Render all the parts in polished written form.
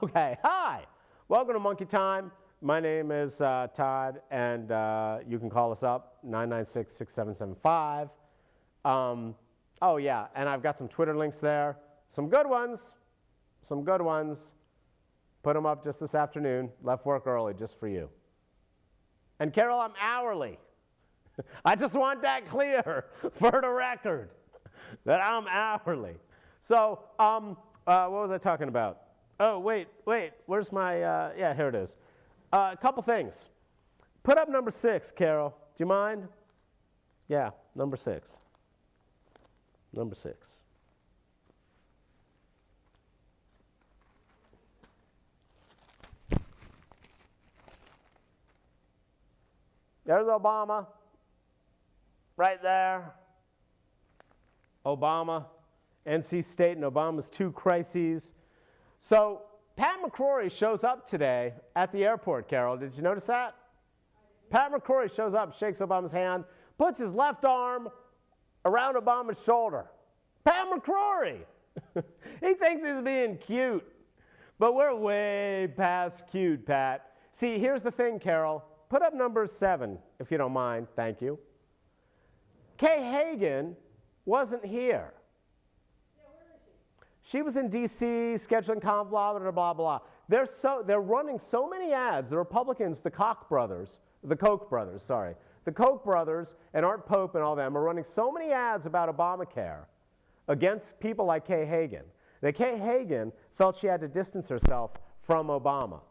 Okay, hi. Welcome to Monkey Time. My name is Todd, and you can call us up, 996-6775. Oh, yeah, and I've got some Twitter links there. Some good ones. Some good ones. Put them up just this afternoon. Left work early just for you. And Carol, I'm hourly. I just want that clear for the record, that I'm hourly. So, what was I talking about? Oh, wait, where's my, yeah, here it is. A couple things. Put up number 6, Carol. Do you mind? Yeah, number 6. Number 6. There's Obama, right there. Obama, NC State and Obama's 2 crises. So Pat McCrory shows up today at the airport, Carol. Did you notice that? Pat McCrory shows up, shakes Obama's hand, puts his left arm around Obama's shoulder. Pat McCrory! He thinks he's being cute. But we're way past cute, Pat. See, here's the thing, Carol. Put up number 7, if you don't mind. Thank you. Kay Hagan wasn't here. Yeah, where is she? She was in D.C. scheduling blah, blah, blah, blah. They're running so many ads. The Republicans, the Koch brothers and Art Pope and all them are running so many ads about Obamacare against people like Kay Hagan that Kay Hagan felt she had to distance herself from Obama.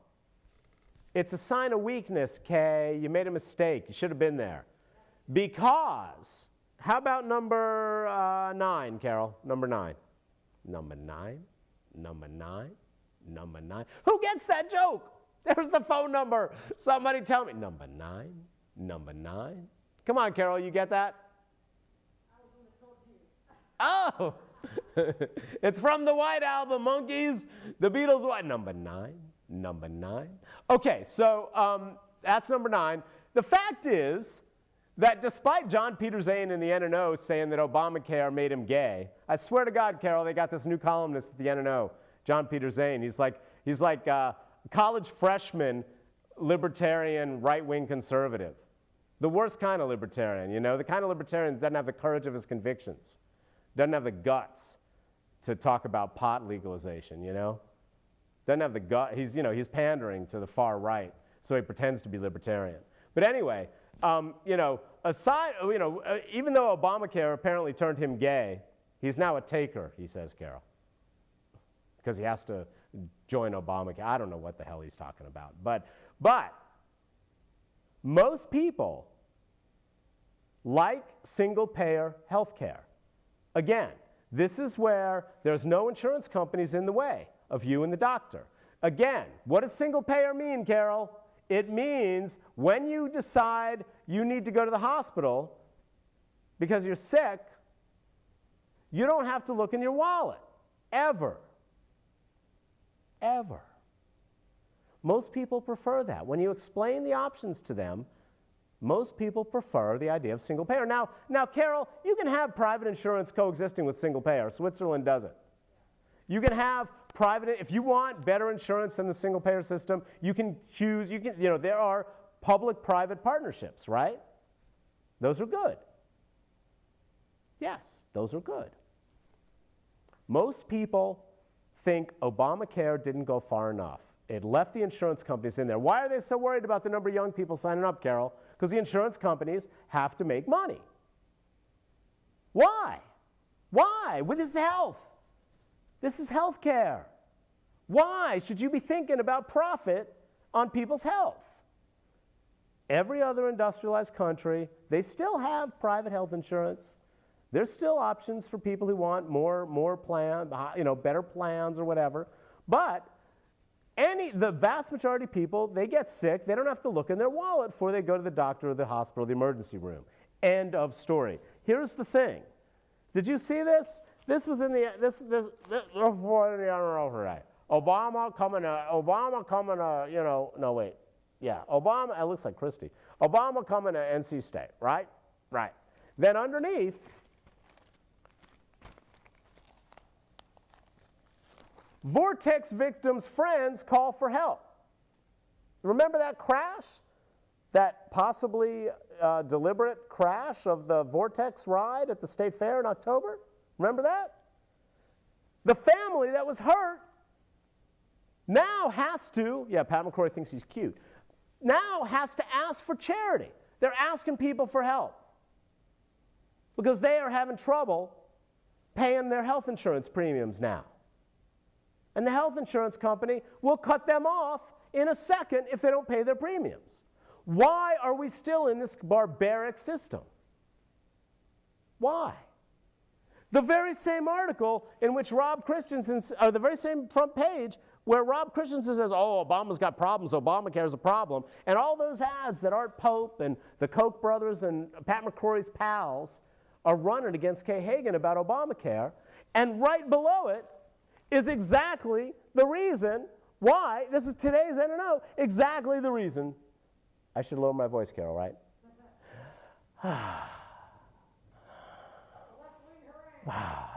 It's a sign of weakness, Kay. You made a mistake. You should have been there. Because, how about number 9, Carol? Number 9. Number 9? Number 9? Number 9? Who gets that joke? There's the phone number. Somebody tell me. Number 9? Number 9? Come on, Carol, you get that? I was only told you. Oh! It's from the White Album, Monkeys. The Beatles' White. Number 9? Number 9? Okay, so that's number 9. The fact is that despite John Peter Zane and the NNO saying that Obamacare made him gay, I swear to God, Carol, they got this new columnist at the NNO, John Peter Zane. He's like a college freshman libertarian right-wing conservative. The worst kind of libertarian, you know, the kind of libertarian that doesn't have the courage of his convictions, doesn't have the guts to talk about pot legalization, you know? Doesn't have the gut. He's pandering to the far right, so he pretends to be libertarian. But anyway, even though Obamacare apparently turned him gay, he's now a taker, he says, Carol, because he has to join Obamacare. I don't know what the hell he's talking about. But most people like single-payer health care. Again, this is where there's no insurance companies in the way of you and the doctor. Again, what does single payer mean, Carol? It means when you decide you need to go to the hospital because you're sick, you don't have to look in your wallet, ever. Ever. Most people prefer that. When you explain the options to them, most people prefer the idea of single payer. Now, Carol, you can have private insurance coexisting with single payer. Switzerland does it. You can have private, if you want better insurance than the single payer system, you can choose, there are public-private partnerships, right? Those are good. Yes, those are good. Most people think Obamacare didn't go far enough. It left the insurance companies in there. Why are they so worried about the number of young people signing up, Carol? Because the insurance companies have to make money. Why? Why? With this health. This is health care. Why should you be thinking about profit on people's health? Every other industrialized country, they still have private health insurance. There's still options for people who want more plan, better plans or whatever. But the vast majority of people, they get sick. They don't have to look in their wallet before they go to the doctor or the hospital, the emergency room. End of story. Here's the thing. Did you see this? This was in the right. Obama coming Obama, it looks like Christie. Obama coming to NC State, right? Right. Then underneath, Vortex victims' friends call for help. Remember that crash? That possibly deliberate crash of the Vortex ride at the State Fair in October? Remember that? The family that was hurt now has to, yeah, Pat McCrory thinks he's cute, now has to ask for charity. They're asking people for help because they are having trouble paying their health insurance premiums now. And the health insurance company will cut them off in a second if they don't pay their premiums. Why are we still in this barbaric system? Why? The very same article in which Rob Christensen, or the very same front page where Rob Christensen says, oh, Obama's got problems, Obamacare's a problem, and all those ads that Art Pope and the Koch brothers and Pat McCrory's pals are running against Kay Hagan about Obamacare, and right below it is exactly the reason why, this is today's NNO, exactly the reason. I should lower my voice, Carol, right?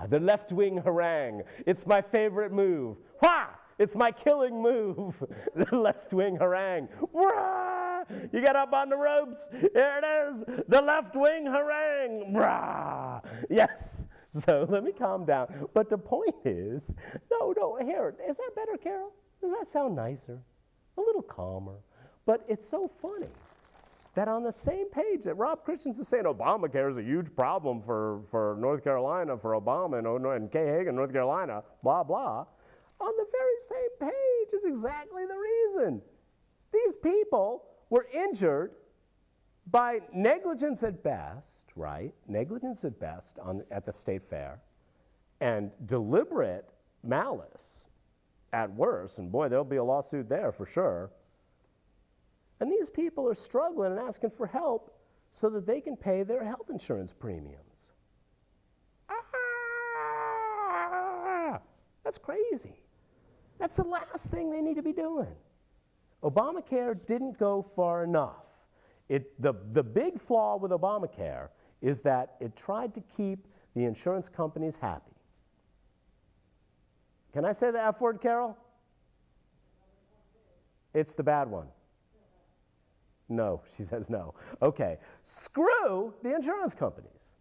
The left-wing harangue. It's my favorite move. Wah! It's my killing move. The left-wing harangue. Wah! You get up on the ropes. Here it is. The left-wing harangue. Wah! Yes. So let me calm down. But the point is, no, here. Is that better, Carol? Does that sound nicer? A little calmer. But it's so funny that on the same page that Rob Christensen is saying Obamacare is a huge problem for North Carolina, for Obama and Kay Hagan, North Carolina, blah, blah, on the very same page is exactly the reason. These people were injured by negligence at best, right? Negligence at best at the State Fair, and deliberate malice at worst, and boy, there'll be a lawsuit there for sure. And these people are struggling and asking for help so that they can pay their health insurance premiums. That's crazy. That's the last thing they need to be doing. Obamacare didn't go far enough. The big flaw with Obamacare is that it tried to keep the insurance companies happy. Can I say the F word, Carol? It's the bad one. No, she says no. Okay, screw the insurance companies.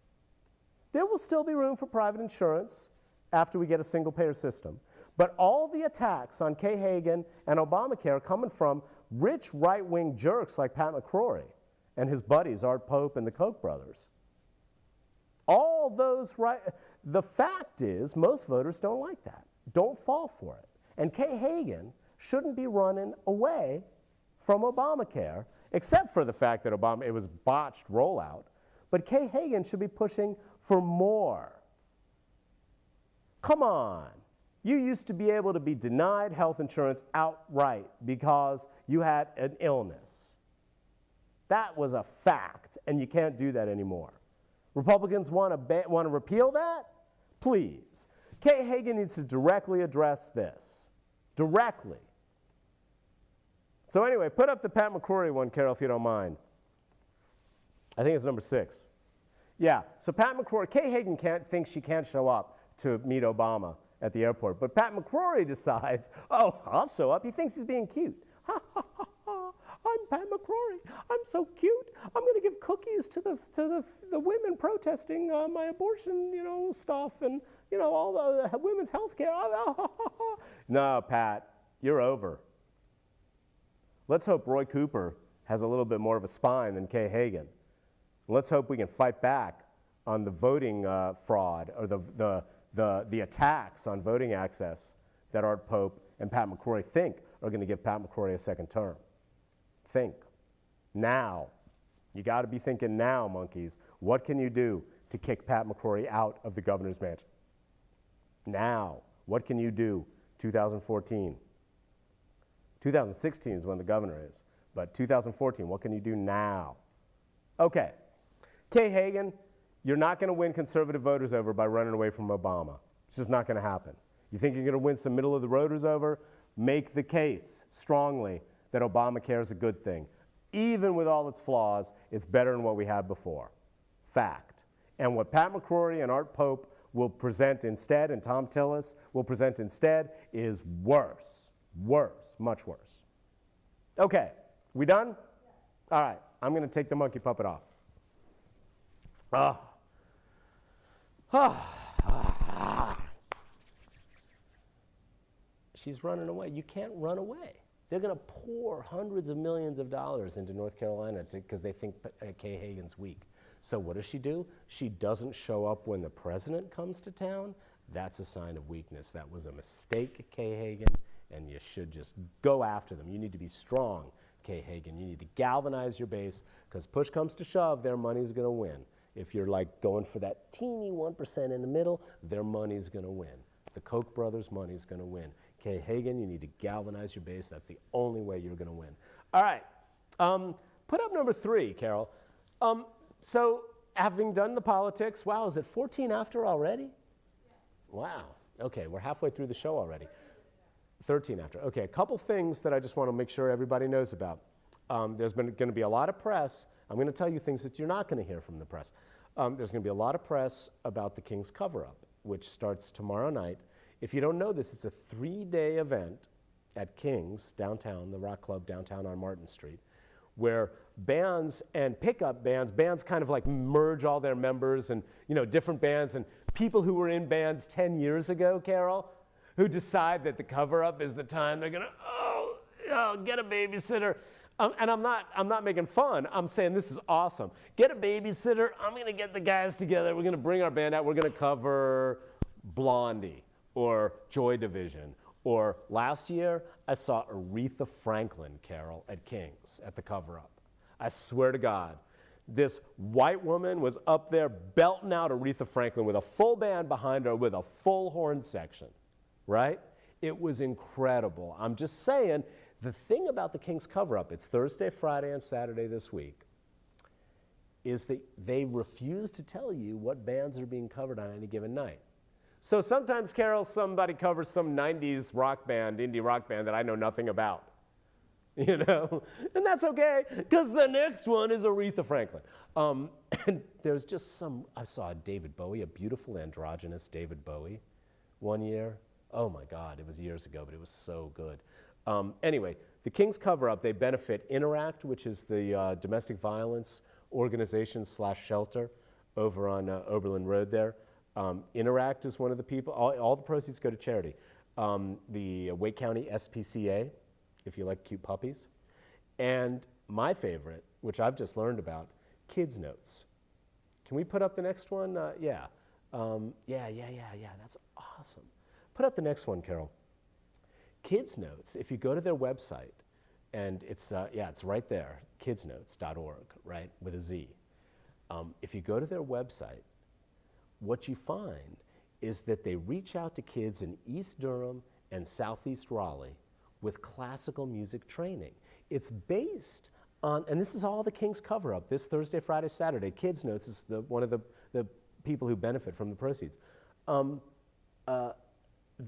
There will still be room for private insurance after we get a single-payer system. But all the attacks on Kay Hagan and Obamacare coming from rich right-wing jerks like Pat McCrory and his buddies, Art Pope and the Koch brothers. All those the fact is most voters don't like that, don't fall for it. And Kay Hagan shouldn't be running away from Obamacare, except for the fact that it was botched rollout. But Kay Hagan should be pushing for more. Come on. You used to be able to be denied health insurance outright because you had an illness. That was a fact, and you can't do that anymore. Republicans want to repeal that? Please. Kay Hagan needs to directly address this. Directly. So anyway, put up the Pat McCrory one, Carol, if you don't mind. I think it's number 6. Yeah, so Pat McCrory, Kay Hagan thinks she can't show up to meet Obama at the airport, but Pat McCrory decides, oh, I'll show up. He thinks he's being cute. Ha, ha, ha, ha. I'm Pat McCrory. I'm so cute. I'm going to give cookies to the women protesting my abortion, stuff and, all the women's health care. No, Pat, you're over. Let's hope Roy Cooper has a little bit more of a spine than Kay Hagan. Let's hope we can fight back on the voting fraud or the attacks on voting access that Art Pope and Pat McCrory think are going to give Pat McCrory a second term. Think. Now. You got to be thinking now, monkeys. What can you do to kick Pat McCrory out of the governor's mansion? Now. What can you do? 2014. 2016 is when the governor is, but 2014, what can you do now? Okay, Kay Hagan, you're not going to win conservative voters over by running away from Obama. It's just not going to happen. You think you're going to win some middle-of-the-roaders over? Make the case strongly that Obamacare is a good thing. Even with all its flaws, it's better than what we had before. Fact. And what Pat McCrory and Art Pope will present instead, and Tom Tillis will present instead, is worse. Worse, much worse. Okay, we done? All right, I'm going to take the monkey puppet off. She's running away. You can't run away. They're going to pour hundreds of millions of dollars into North Carolina because they think Kay Hagan's weak. So what does she do? She doesn't show up when the president comes to town. That's a sign of weakness. That was a mistake, Kay Hagan, and you should just go after them. You need to be strong, Kay Hagan. You need to galvanize your base because push comes to shove, their money's going to win. If you're like going for that teeny 1% in the middle, their money's going to win. The Koch brothers' money's going to win. Kay Hagan, you need to galvanize your base. That's the only way you're going to win. All right. Put up number 3, Carol. So having done the politics, wow, is it 14 after already? Yeah. Wow. Okay, we're halfway through the show already. 13 after. Okay, a couple things that I just want to make sure everybody knows about. There's going to be a lot of press. I'm going to tell you things that you're not going to hear from the press. There's going to be a lot of press about the King's cover-up, which starts tomorrow night. If you don't know this, it's a 3-day event at King's downtown, the Rock Club downtown on Martin Street, where bands and pickup bands kind of like merge all their members and, different bands and people who were in bands 10 years ago, Carol, who decide that the cover-up is the time they're gonna, get a babysitter. And I'm not making fun. I'm saying this is awesome. Get a babysitter. I'm gonna get the guys together. We're gonna bring our band out. We're gonna cover Blondie or Joy Division. Or last year, I saw Aretha Franklin, Carol, at King's at the cover-up. I swear to God, this white woman was up there belting out Aretha Franklin with a full band behind her with a full horn section, right? It was incredible. I'm just saying, the thing about the King's cover-up, it's Thursday, Friday, and Saturday this week, is that they refuse to tell you what bands are being covered on any given night. So sometimes, Carol, somebody covers some 90s rock band, indie rock band that I know nothing about, and that's okay, because the next one is Aretha Franklin. And there's just I saw David Bowie, a beautiful androgynous David Bowie, one year. Oh my God, it was years ago, but it was so good. Anyway, the King's cover-up, they benefit Interact, which is the domestic violence organization / shelter over on Oberlin Road there. Interact is one of the people. All the proceeds go to charity. The Wake County SPCA, if you like cute puppies. And my favorite, which I've just learned about, Kids Notes. Can we put up the next one? Yeah. That's awesome. Put up the next one, Carol. Kids Notes, if you go to their website, and it's right there, kidsnotes.org, right, with a Z. If you go to their website, what you find is that they reach out to kids in East Durham and Southeast Raleigh with classical music training. It's based on, and this is all the King's cover-up, this Thursday, Friday, Saturday. Kids Notes is one of the people who benefit from the proceeds.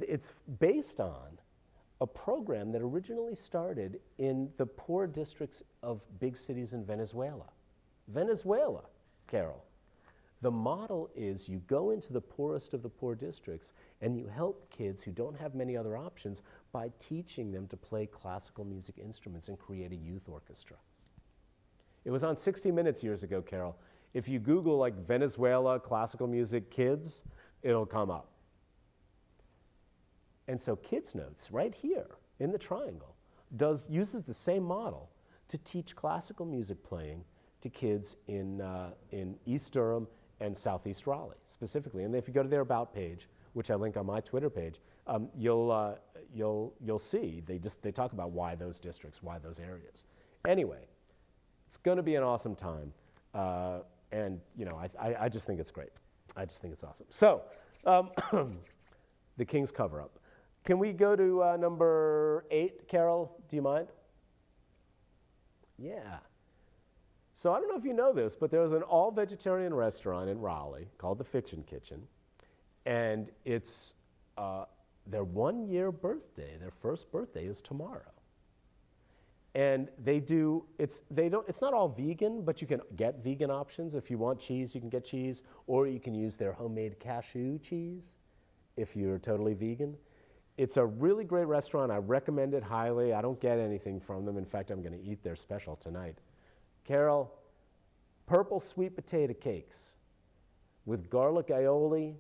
It's based on a program that originally started in the poor districts of big cities in Venezuela. Venezuela, Carol. The model is you go into the poorest of the poor districts and you help kids who don't have many other options by teaching them to play classical music instruments and create a youth orchestra. It was on 60 Minutes years ago, Carol. If you Google like Venezuela classical music kids, it'll come up. And so Kids Notes, right here in the triangle, uses the same model to teach classical music playing to kids in East Durham and Southeast Raleigh specifically. And if you go to their About page, which I link on my Twitter page, you'll see they talk about why those districts, why those areas. Anyway, it's going to be an awesome time, and I just think it's great. I just think it's awesome. So, the King's cover-up. Can we go to number 8, Carol? Do you mind? Yeah. So I don't know if you know this, but there's an all-vegetarian restaurant in Raleigh called the Fiction Kitchen, and it's their 1-year birthday. Their first birthday is tomorrow. And it's not all vegan, but you can get vegan options. If you want cheese, you can get cheese, or you can use their homemade cashew cheese if you're totally vegan. It's a really great restaurant. I recommend it highly. I don't get anything from them. In fact, I'm going to eat their special tonight. Carol, purple sweet potato cakes with garlic aioli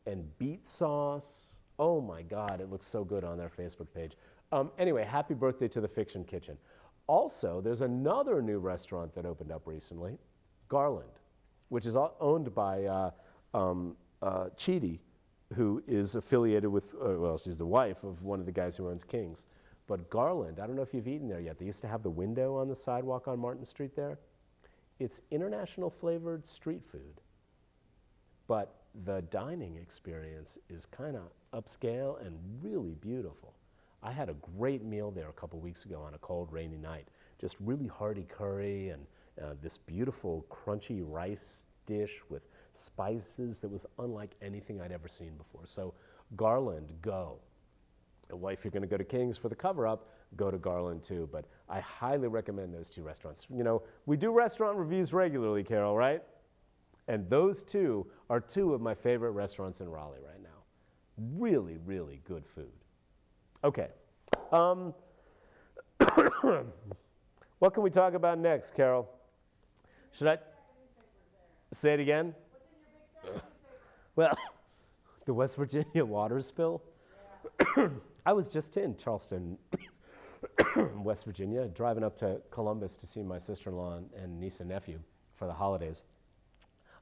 and beet sauce. Oh my God, it looks so good on their Facebook page. Anyway, happy birthday to the Fiction Kitchen. Also, there's another new restaurant that opened up recently, Garland, which is owned by Chidi, who is affiliated with, well, she's the wife of one of the guys who owns King's. But Garland, I don't know if you've eaten there yet. They used to have the window on the sidewalk on Martin Street there. It's international flavored street food, but the dining experience is kind of upscale and really beautiful. I had a great meal there a couple weeks ago on a cold, rainy night. Just really hearty curry and this beautiful, crunchy rice dish with spices that was unlike anything I'd ever seen before. So Garland, go. And if you're going to go to King's for the cover-up, go to Garland too. But I highly recommend those two restaurants. You know, we do restaurant reviews regularly, Carol, right? And those two are two of my favorite restaurants in Raleigh right now. Really, really good food. Okay. What can we talk about next, Carol? Should I say it again? Well, the West Virginia water spill. Yeah. I was just in Charleston, West Virginia, driving up to Columbus to see my sister-in-law and niece and nephew for the holidays.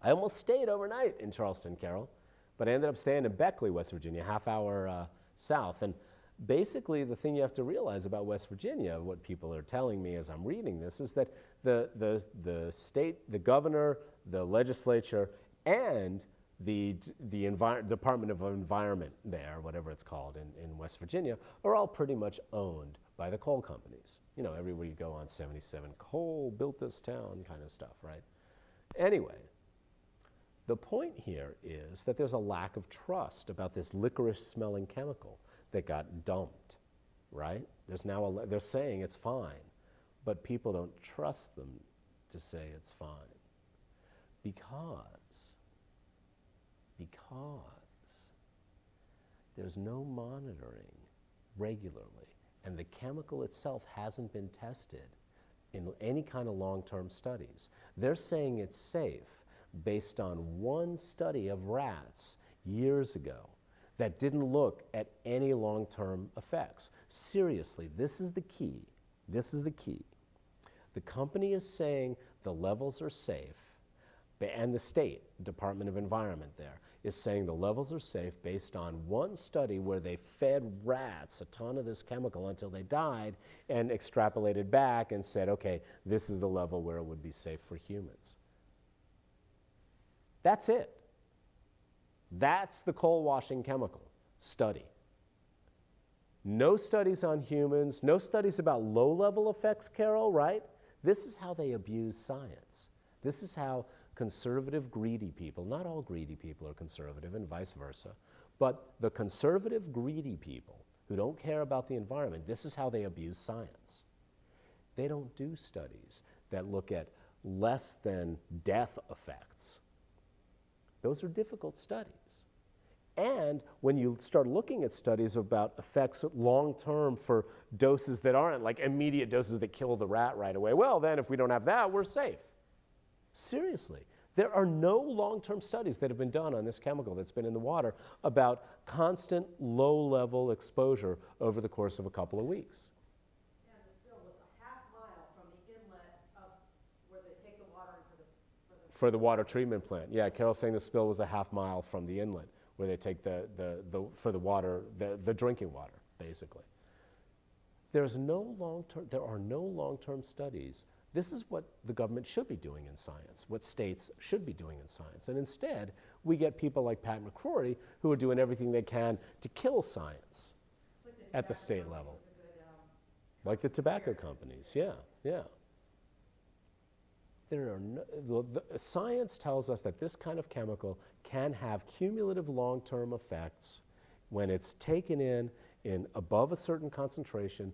I almost stayed overnight in Charleston, Carol, but I ended up staying in Beckley, West Virginia, half hour south. And basically, the thing you have to realize about West Virginia, what people are telling me as I'm reading this, is that the state, the governor, the legislature, and the Department of Environment there, whatever it's called in West Virginia, are all pretty much owned by the coal companies. You know, everywhere you go on 77, coal built this town kind of stuff, right? Anyway, the point here is that there's a lack of trust about this licorice-smelling chemical that got dumped, right? There's now they're saying it's fine, but people don't trust them to say it's fine because there's no monitoring regularly, and the chemical itself hasn't been tested in any kind of long-term studies. They're saying it's safe based on one study of rats years ago that didn't look at any long-term effects. Seriously, this is the key. This is the key. The company is saying the levels are safe, and the state Department of Environment there is saying the levels are safe based on one study where they fed rats a ton of this chemical until they died and extrapolated back and said, okay, this is the level where it would be safe for humans. That's it. That's the coal washing chemical study. No studies on humans, no studies about low-level effects, Carol, right? This is how they abuse science. This is how conservative, greedy people, not all greedy people are conservative and vice versa, but the conservative, greedy people who don't care about the environment, this is how they abuse science. They don't do studies that look at less than death effects. Those are difficult studies. And when you start looking at studies about effects long-term for doses that aren't like immediate doses that kill the rat right away, well, then if we don't have that, we're safe. Seriously, there are no long-term studies that have been done on this chemical that's been in the water about constant low-level exposure over the course of a couple of weeks. And the spill was a half mile from the inlet of where they take the water for the water treatment plant. Yeah, Carol's saying the spill was a half mile from the inlet where they take the drinking water, basically. There are no long-term studies. This is what the government should be doing in science, what states should be doing in science. And instead, we get people like Pat McCrory who are doing everything they can to kill science at the state level. Like the tobacco companies, yeah. Science tells us that this kind of chemical can have cumulative long-term effects when it's taken in above a certain concentration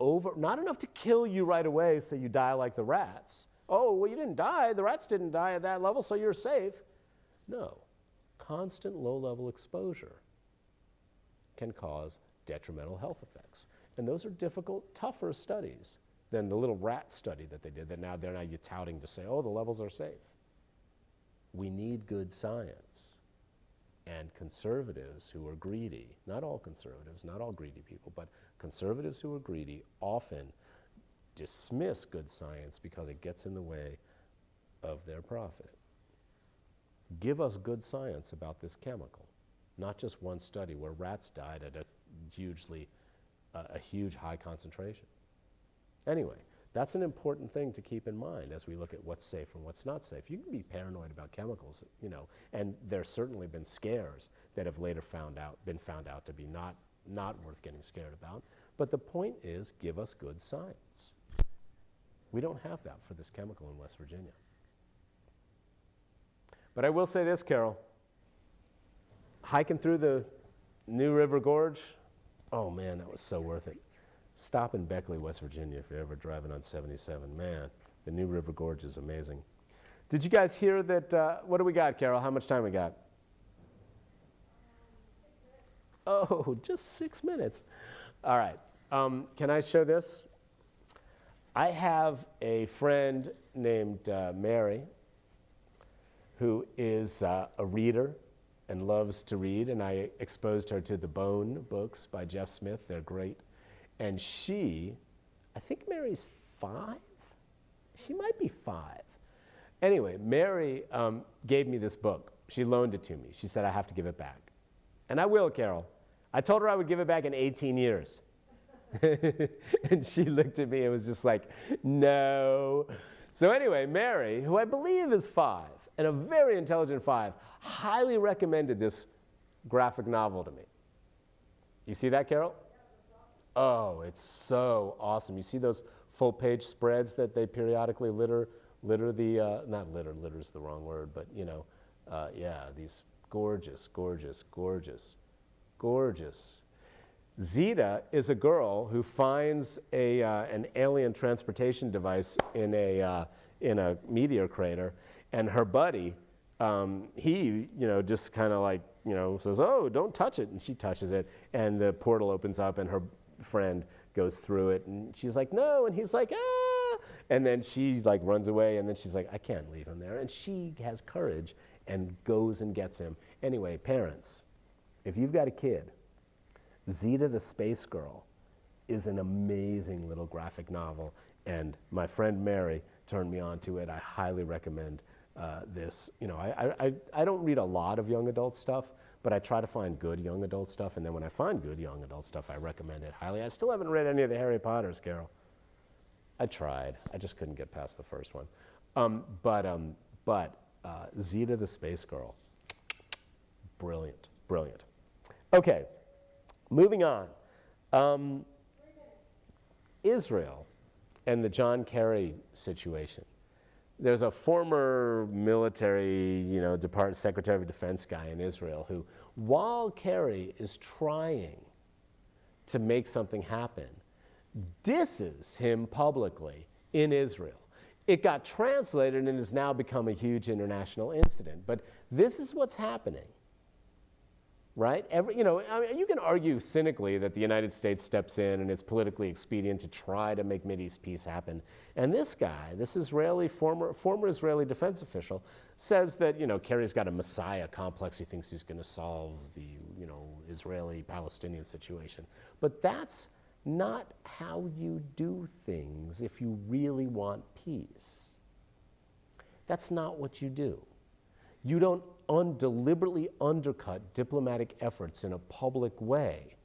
not enough to kill you right away so you die like the rats. Oh, well, you didn't die. The rats didn't die at that level, so you're safe. No. Constant low-level exposure can cause detrimental health effects. And those are difficult, tougher studies than the little rat study that they did that now you're touting to say, oh, the levels are safe. We need good science. And conservatives who are greedy, not all conservatives, not all greedy people, but conservatives who are greedy often dismiss good science because it gets in the way of their profit. Give us good science about this chemical, not just one study where rats died at a huge high concentration. Anyway, that's an important thing to keep in mind as we look at what's safe and what's not safe. You can be paranoid about chemicals, and there's certainly been scares that have later been found out to be not worth getting scared about. But the point is, give us good science. We don't have that for this chemical in West Virginia. But I will say this, Carol. Hiking through the New River Gorge, oh man, that was so worth it. Stop in Beckley, West Virginia if you're ever driving on 77. Man, the New River Gorge is amazing. Did you guys hear that, what do we got, Carol? How much time we got? 6 minutes. Oh, just 6 minutes. All right, can I show this? I have a friend named Mary who is a reader and loves to read, and I exposed her to the Bone books by Jeff Smith. They're great. And I think Mary's 5? She might be 5. Anyway, Mary gave me this book. She loaned it to me. She said, I have to give it back. And I will, Carol. I told her I would give it back in 18 years. And she looked at me and was just like, no. So anyway, Mary, who I believe is 5, and a very intelligent 5, highly recommended this graphic novel to me. You see that, Carol? Oh, it's so awesome. You see those full-page spreads that they periodically litter the, not litter's the wrong word, but yeah, these gorgeous, gorgeous, gorgeous, gorgeous. Zita is a girl who finds an alien transportation device in a meteor crater, and her buddy, he just kind of like says, "Oh, don't touch it," and she touches it, and the portal opens up, and her friend goes through it, and she's like, "No," and he's like, "Ah," and then she like runs away, and then she's like, "I can't leave him there," and she has courage and goes and gets him. Anyway, parents, if you've got a kid, Zita the Space Girl is an amazing little graphic novel, and my friend Mary turned me on to it. I highly recommend this. I don't read a lot of young adult stuff, but I try to find good young adult stuff, and then when I find good young adult stuff, I recommend it highly. I still haven't read any of the Harry Potters, Carol. I tried. I just couldn't get past the first one. But Zita the Space Girl, brilliant, brilliant. Okay. Moving on, Israel and the John Kerry situation. There's a former military, Secretary of Defense guy in Israel who, while Kerry is trying to make something happen, disses him publicly in Israel. It got translated and has now become a huge international incident. But this is what's happening. Right? You can argue cynically that the United States steps in and it's politically expedient to try to make Mideast peace happen. And this guy, this former Israeli defense official, says that, Kerry's got a messiah complex. He thinks he's going to solve the, Israeli-Palestinian situation. But that's not how you do things if you really want peace. That's not what you do. You don't deliberately undercut diplomatic efforts in a public way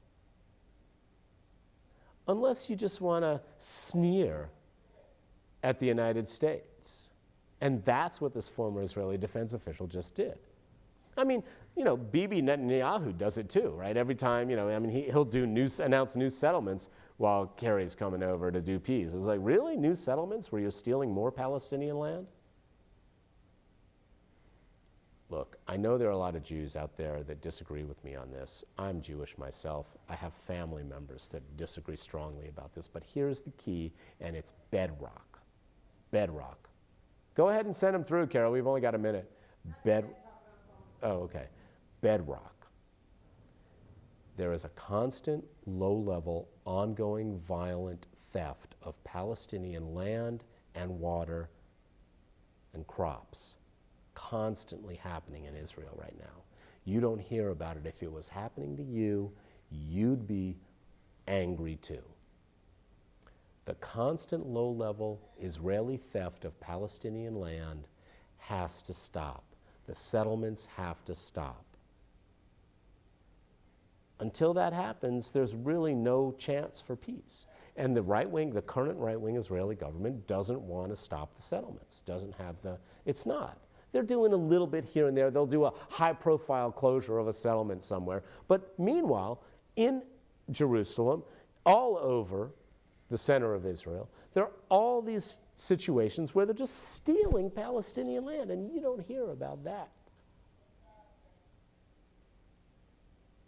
unless you just want to sneer at the United States. And that's what this former Israeli defense official just did. I mean, Bibi Netanyahu does it too, right? Every time, he'll announce new settlements while Kerry's coming over to do peace. It's like, really? New settlements where you're stealing more Palestinian land? Look, I know there are a lot of Jews out there that disagree with me on this. I'm Jewish myself. I have family members that disagree strongly about this, but here's the key, and it's bedrock. Bedrock. Go ahead and send them through, Carol. We've only got a minute. Okay. Bedrock. There is a constant, low-level, ongoing, violent theft of Palestinian land and water and crops, constantly happening in Israel right now. You don't hear about it. If it was happening to you, you'd be angry too. The constant low-level Israeli theft of Palestinian land has to stop. The settlements have to stop. Until that happens, there's really no chance for peace. And the right-wing, the current right-wing Israeli government doesn't want to stop the settlements, doesn't have the, it's not. They're doing a little bit here and there. They'll do a high-profile closure of a settlement somewhere. But meanwhile, in Jerusalem, all over the center of Israel, there are all these situations where they're just stealing Palestinian land, and you don't hear about that.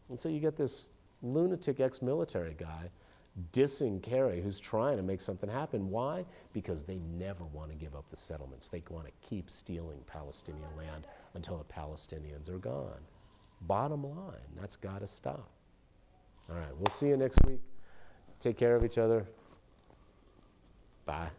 And so you get this lunatic ex-military guy dissing Kerry, who's trying to make something happen. Why? Because they never want to give up the settlements. They want to keep stealing Palestinian land until the Palestinians are gone. Bottom line, that's got to stop. All right, we'll see you next week. Take care of each other. Bye.